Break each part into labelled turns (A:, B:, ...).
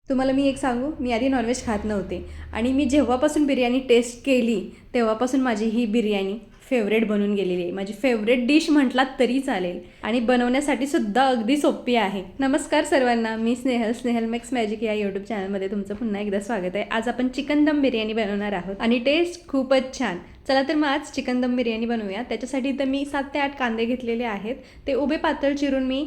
A: तुम्हाला मी एक सांगू, मी आधी नॉनव्हेज खात नव्हते आणि मी जेव्हापासून बिर्याणी टेस्ट केली तेव्हापासून माझी ही बिर्याणी फेवरेट बनून गेलेली आहे. माझी फेवरेट डिश म्हटलात तरी चालेल आणि बनवण्यासाठी सुद्धा अगदी सोपी आहे. नमस्कार सर्वांना, मी स्नेहल मेक्स मॅजिक या यूट्यूब चॅनलमध्ये तुमचं पुन्हा एकदा स्वागत आहे. आज आपण चिकन दम बिर्याणी बनवणार आहोत आणि टेस्ट खूपच छान. चला तर मग आज चिकन दम बिर्याणी बनवूया. त्याच्यासाठी तर मी 7 ते 8 कांदे घेतलेले आहेत. ते उभे पातळ चिरून मी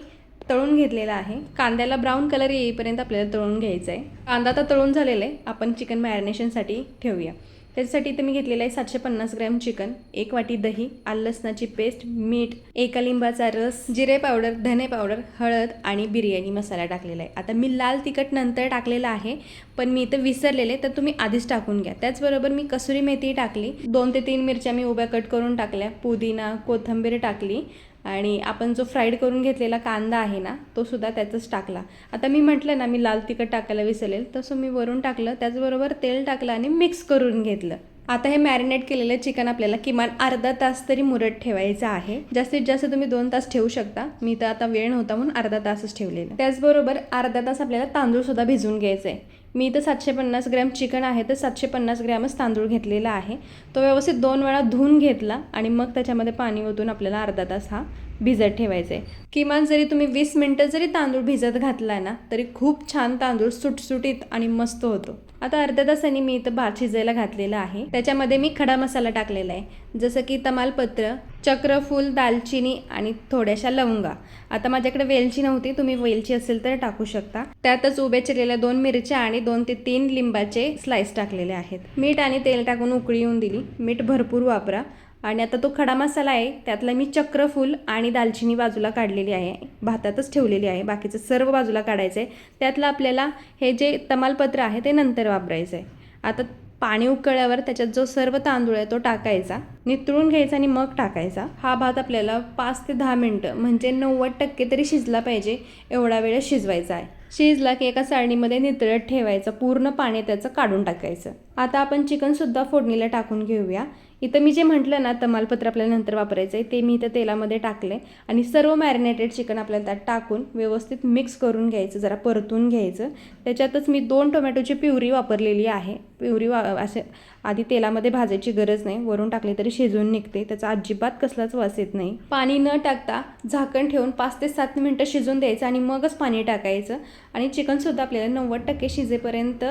A: तळून घेतलेला आहे. कांद्याला ब्राऊन कलर येईपर्यंत आपल्याला तळून घ्यायचं आहे. कांदा आता तळून झालेला आहे. आपण चिकन मॅरिनेशनसाठी ठेवूया. त्याच्यासाठी इथे मी घेतलेलं आहे 750 ग्रॅम चिकन, 1 वाटी दही, आलं लसणाची पेस्ट, मीठ, 1 लिंबाचा रस, जिरे पावडर, धने पावडर, हळद आणि बिर्याणी मसाला टाकलेला आहे. आता मी लाल तिखट नंतर टाकलेला आहे, पण मी इथं विसरलेले, तर तुम्ही आधीच टाकून घ्या. त्याचबरोबर मी कसुरी मेथी टाकली, 2 ते 3 मिरच्या मी उभ्या कट करून टाकल्या, पुदिना, कोथिंबीर टाकली आणि आपण जो फ्राईड करून घेतलेला कांदा आहे ना, तो सुद्धा त्यातच टाकला. आता मी म्हटलं ना, मी लाल तिखट टाकायला विसरेल, तसं मी वरून टाकलं. त्याचबरोबर तेल टाकलं आणि मिक्स करून घेतलं. आता हे मॅरिनेट केलेलं चिकन आपल्याला किमान अर्धा तास तरी मुरत ठेवायचं आहे. जास्तीत जास्त तुम्ही 2 तास ठेवू शकता. मी तर आता वेळ नव्हता म्हणून अर्धा तासच ठेवलेला. त्याचबरोबर अर्धा तास आपल्याला तांदूळ सुद्धा भिजवून घ्यायचा आहे. मी इथं 750 ग्रॅम चिकन आहे, तर 750 ग्रॅमच तांदूळ घेतलेला आहे. तो व्यवस्थित 2 वेळा धुवून घेतला आणि मग त्याच्यामध्ये पाणी ओतून आपल्याला अर्धा तास हा भिजत ठेवायचा आहे. किमान जरी तुम्ही 20 मिनटं जरी तांदूळ भिजत घातला ना, तरी खूप छान तांदूळ सुटसुटीत आणि मस्त होतो. आता अर्ध्या तासाने मी इथं भात शिजायला घातलेला आहे. त्याच्यामध्ये मी खडा मसाला टाकलेला आहे, जसं की तमालपत्र, चक्रफूल, दालचिनी आणि थोड्याशा लवंगा. आता माझ्याकडे वेलची नव्हती, तुम्ही वेलची असेल तर टाकू शकता. त्यातच उभ्या चिरलेल्या 2 मिरच्या आणि 2 ते 3 लिंबाचे स्लाइस टाकलेले आहेत. मीठ आणि तेल टाकून उकळी येऊन दिली. मीठ भरपूर वापरा. आणि आता तो खडा मसाला आहे, त्यातला मी चक्रफूल आणि दालचिनी बाजूला काढलेली आहे, भातातच ठेवलेली आहे. बाकीचं सर्व बाजूला काढायचं आहे. त्यातलं आपल्याला हे जे तमालपत्र आहे ते नंतर वापरायचं आहे. आता पाणी उकळल्यावर त्याच्यात जो सर्व तांदूळ आहे तो टाकायचा, नितळून घ्यायचा आणि मग टाकायचा. हा भात आपल्याला 5 ते 10 मिनटं म्हणजे 90% तरी शिजला पाहिजे, एवढा वेळ शिजवायचा आहे. शिजला की एका चाळणीमध्ये नितळत ठेवायचं, पूर्ण पाणी त्याचं काढून टाकायचं. आता आपण चिकनसुद्धा फोडणीला टाकून घेऊया. इथं मी जे म्हटलं ना, तमालपत्र आपल्याला नंतर वापरायचं आहे, ते मी इथं तेलामध्ये टाकले आणि सर्व मॅरिनेटेड चिकन आपल्याला त्यात टाकून व्यवस्थित मिक्स करून घ्यायचं, जरा परतून घ्यायचं. त्याच्यातच मी 2 टोमॅटोची प्युरी वापरलेली आहे. प्युरी असे आधी तेलामध्ये भाजायची गरज नाही, वरून टाकली तरी शिजून निघते, त्याचा अजिबात कसलाच वास येत नाही. पाणी न टाकता झाकण ठेवून 5 ते 7 मिनटं शिजून द्यायचं आणि मगच पाणी टाकायचं. आणि चिकनसुद्धा आपल्याला 90% शिजेपर्यंत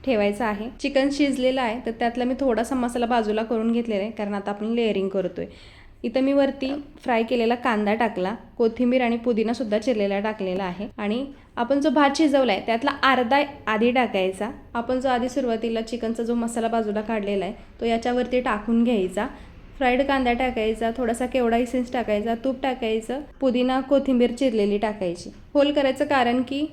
A: ठेवायचं आहे. चिकन शिजलेलं आहे, तर त्यातला मी थोडासा मसाला बाजूला करून घेतलेला आहे, कारण आता आपण लेअरिंग करतोय. इथं मी वरती फ्राय केलेला कांदा टाकला, कोथिंबीर आणि पुदिनासुद्धा चिरलेला टाकलेला आहे. आणि आपण जो भात शिजवला आहे त्यातला अर्धा आधी टाकायचा. आपण जो आधी सुरुवातीला चिकनचा जो मसाला बाजूला काढलेला आहे तो याच्यावरती टाकून घ्यायचा. फ्राईड कांदा टाकायचा, थोडासा केवडा इसेन्स टाकायचा, तूप टाकायचं, पुदिना कोथिंबीर चिरलेली टाकायची. होल करायचं, कारण की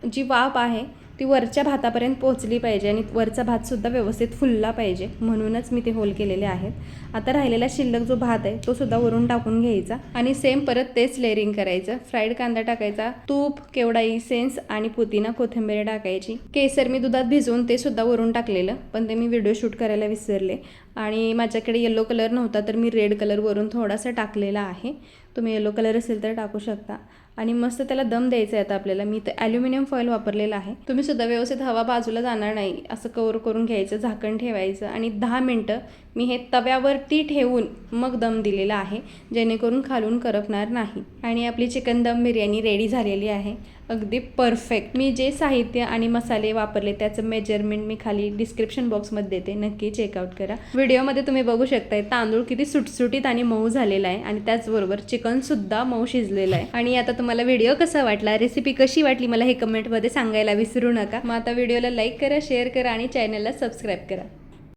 A: जी वाफ आहे ती वरच्या भातापर्यंत पोहोचली पाहिजे आणि वरचा भातसुद्धा व्यवस्थित फुलला पाहिजे, म्हणूनच मी ते होल केलेले आहेत. आता राहिलेला शिल्लक जो भात आहे तो सुद्धा वरून टाकून घ्यायचा आणि सेम परत तेच लेअरिंग करायचं. फ्राईड कांदा टाकायचा, तूप, केवडा इसेन्स आणि पुदिना कोथिंबीर टाकायची. केसर मी दुधात भिजवून ते सुद्धा वरून टाकलेलं, पण ते मी व्हिडिओ शूट करायला विसरले. आणि माझ्याकडे येलो कलर नव्हता, तर मी रेड कलर वरून थोडासा टाकलेला आहे. तुम्ही येलो कलर असेल तर टाकू शकता. आणि मस्त त्याला दम द्यायचा आहे. आता आपल्याला मी तर ॲल्युमिनियम फॉईल वापरलेला आहे. तुम्ही सुद्धा व्यवस्थित हवा बाजूला जाणार नाही असं कवर करून घ्यायचं, झाकण ठेवायचं आणि 10 मिनटं मी हे तव्यावरती ठेवून मग दम दिलेला आहे, जेणेकरून खालून करपणार नाही. आणि आपली चिकन दम बिर्याणी रेडी झालेली आहे, अगदी परफेक्ट. मी जे साहित्य आणि मसाले वापरले त्याचं मेजरमेंट मी खाली डिस्क्रिप्शन बॉक्समध्ये देते, नक्की चेकआउट करा. व्हिडिओमध्ये तुम्ही बघू शकताय तांदूळ किती सुटसुटीत आणि मऊ झालेला आहे आणि त्याचबरोबर चिकनसुद्धा मऊ शिजलेलं आहे. आणि आता तुम्हाला व्हिडिओ कसा वाटला, रेसिपी कशी वाटली, मला हे कमेंटमध्ये सांगायला विसरू नका. मग आता व्हिडिओला लाईक करा, शेअर करा आणि चॅनलला सबस्क्राईब करा.